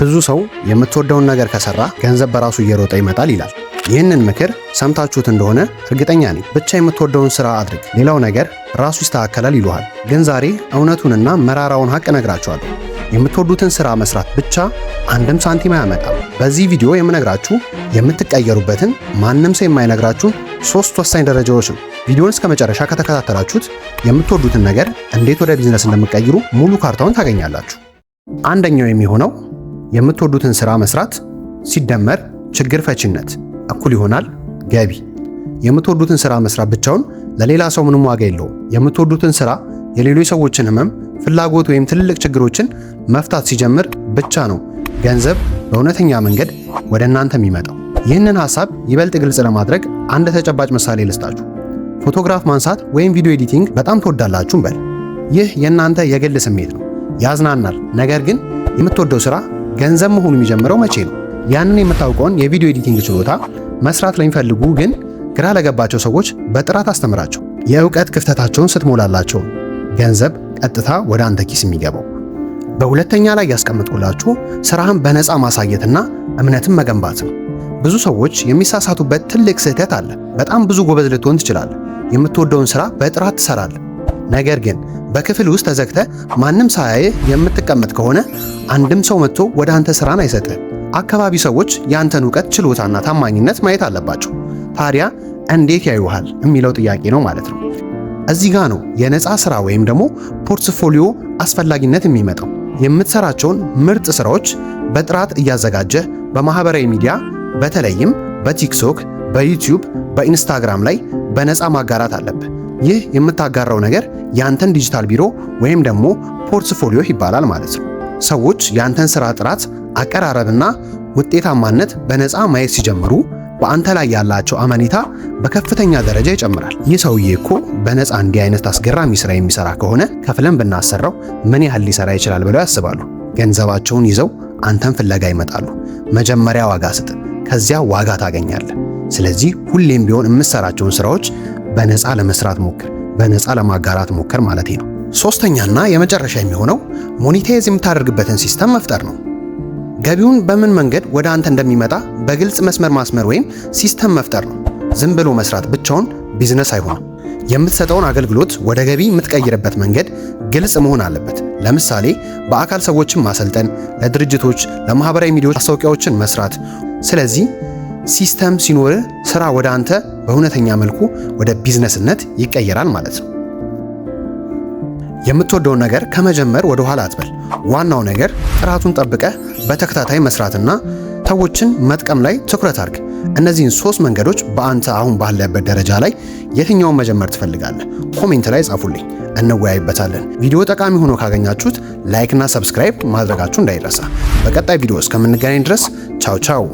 ብዙ ሰው የምትወደውን ነገር ከሰራ ገንዘብ በራሱ እየሮጠ ይመጣል ይላል። ይህንን ምክር ሰምታችሁት እንደሆነ እርግጠኛ ነኝ። ብቻ የምትወደውን ስራ አድርግ፣ ሌላው ነገር ራሱ ይስተካከላል ይሉሃል። ግን ዛሬ እውነቱንና መራራውን ሀቅ እነግራችኋለሁ። የምትወዱትን ስራ መስራት ብቻ አንድም ሳንቲም አያመጣም። በዚህ ቪዲዮ የምነግራችሁ የምትቀየሩበትን ማንም ሰው የማይነግራችሁን 3 ወሳኝ ደረጃዎች ነው። ቪዲዮውን እስከ መጨረሻ ከተከታተላችሁት የምትወዱትን ነገር እንዴት ወደ ቢዝነስ እንደምትቀይሩ ሙሉ ካርታውን ታገኛላችሁ። አንደኛው የሚሆነው የምትወዱትን ስራ መስራት ሲደመር ችግር ፈቺነት እኩል ይሆናል ገቢ። የምትወዱትን ስራ መስራት ብቻውን ለሌላ ሰው ምንም ዋጋ የለውም። የምትወዱትን ስራ የሌሎች ሰዎችን ህመም፣ ፍላጎት ወይም ትልልቅ ችግሮችን መፍታት ሲጀምር ብቻ ነው ገንዘብ በእውነተኛ መንገድ ወደ እናንተ የሚመጣው። ይህንን ሐሳብ ይበልጥ ግልጽ ለማድረግ አንድ ተጨባጭ ምሳሌ ልስጣችሁ። ፎቶግራፍ ማንሳት ወይም ቪዲዮ ኤዲቲንግ በጣም ትወዳላችሁ እንበል። ይህ የእናንተ የግል ስሜት ነው፣ ያዝናናል። ነገር ግን የምትወደው ስራ ገንዘብ መሆኑ የሚጀምረው መቼ ነው? ያንን የምታውቀውን የቪዲዮ ኤዲቲንግ ችሎታ መስራት ለሚፈልጉ ግን ግራ ለገባቸው ሰዎች በጥራት አስተምራቸው። የእውቀት ክፍተታቸውን ስትሞላላቸው ገንዘብ ቀጥታ ወደ አንተ ኪስ የሚገባው። በሁለተኛ ላይ ያስቀምጡላችሁ ስራህን በነፃ ማሳየትና እምነትን መገንባት ነው። ብዙ ሰዎች የሚሳሳቱበት ትልቅ ስህተት አለ። በጣም ብዙ ጎበዝ ልትሆን ትችላለህ፣ የምትወደውን ስራ በጥራት ትሰራለህ። ነገር ግን በክፍል ውስጥ ተዘግተህ ማንም ሳያይህ የምትቀመጥ ከሆነ አንድም ሰው መጥቶ ወደ አንተ ስራን አይሰጥህ። አካባቢ ሰዎች ያንተን እውቀት፣ ችሎታና ታማኝነት ማየት አለባቸው። ታዲያ እንዴት ያዩሃል የሚለው ጥያቄ ነው ማለት ነው። እዚህ ጋር ነው የነፃ ስራ ወይም ደግሞ ፖርትፎሊዮ አስፈላጊነት የሚመጣው። የምትሰራቸውን ምርጥ ስራዎች በጥራት እያዘጋጀህ በማህበራዊ ሚዲያ በተለይም በቲክቶክ፣ በዩቲዩብ፣ በኢንስታግራም ላይ በነፃ ማጋራት አለብህ። ይህ የምታጋራው ነገር ያንተን ዲጂታል ቢሮ ወይም ደግሞ ፖርትፎሊዮ ይባላል ማለት ነው። ሰዎች ያንተን ስራ ጥራት፣ አቀራረብና ውጤታማነት በነፃ ማየት ሲጀምሩ በአንተ ላይ ያላቸው አመኔታ በከፍተኛ ደረጃ ይጨምራል። ይህ ሰውዬ እኮ በነፃ እንዲህ አይነት አስገራሚ ስራ የሚሰራ ከሆነ ከፍለን ብናሰራው ምን ያህል ሊሰራ ይችላል ብለው ያስባሉ። ገንዘባቸውን ይዘው አንተን ፍለጋ ይመጣሉ። መጀመሪያ ዋጋ ስጥ፣ ከዚያ ዋጋ ታገኛለህ። ስለዚህ ሁሌም ቢሆን የምትሰራቸውን ስራዎች በነፃ ለመስራት ሞክር፣ በነፃ ለማጋራት ሞክር ማለት ነው። ሶስተኛና የመጨረሻ የሚሆነው ሞኔታይዝ የምታደርግበትን ሲስተም መፍጠር ነው። ገቢውን በምን መንገድ ወደ አንተ እንደሚመጣ በግልጽ መስመር ማስመር ወይም ሲስተም መፍጠር ነው። ዝም ብሎ መስራት ብቻውን ቢዝነስ አይሆንም። የምትሰጠውን አገልግሎት ወደ ገቢ የምትቀይርበት መንገድ ግልጽ መሆን አለበት። ለምሳሌ በአካል ሰዎችን ማሰልጠን፣ ለድርጅቶች፣ ለማህበራዊ ሚዲያዎች ማስታወቂያዎችን መስራት። ስለዚህ ሲስተም ሲኖርህ ስራ ወደ አንተ በእውነተኛ መልኩ ወደ ቢዝነስነት ይቀየራል ማለት ነው። የምትወደውን ነገር ከመጀመር ወደ ኋላ አትበል። ዋናው ነገር ጥራቱን ጠብቀህ በተከታታይ መስራትና ሰዎችን መጥቀም ላይ ትኩረት አድርግ። እነዚህን 3 መንገዶች በአንተ አሁን ባለበት ደረጃ ላይ የትኛውን መጀመር ትፈልጋለህ? ኮሜንት ላይ ጻፉልኝ፣ እንወያይበታለን። ቪዲዮ ጠቃሚ ሆኖ ካገኛችሁት ላይክ እና ሰብስክራይብ ማድረጋችሁ እንዳይረሳ። በቀጣይ ቪዲዮ እስከምንገናኝ ድረስ ቻው ቻው።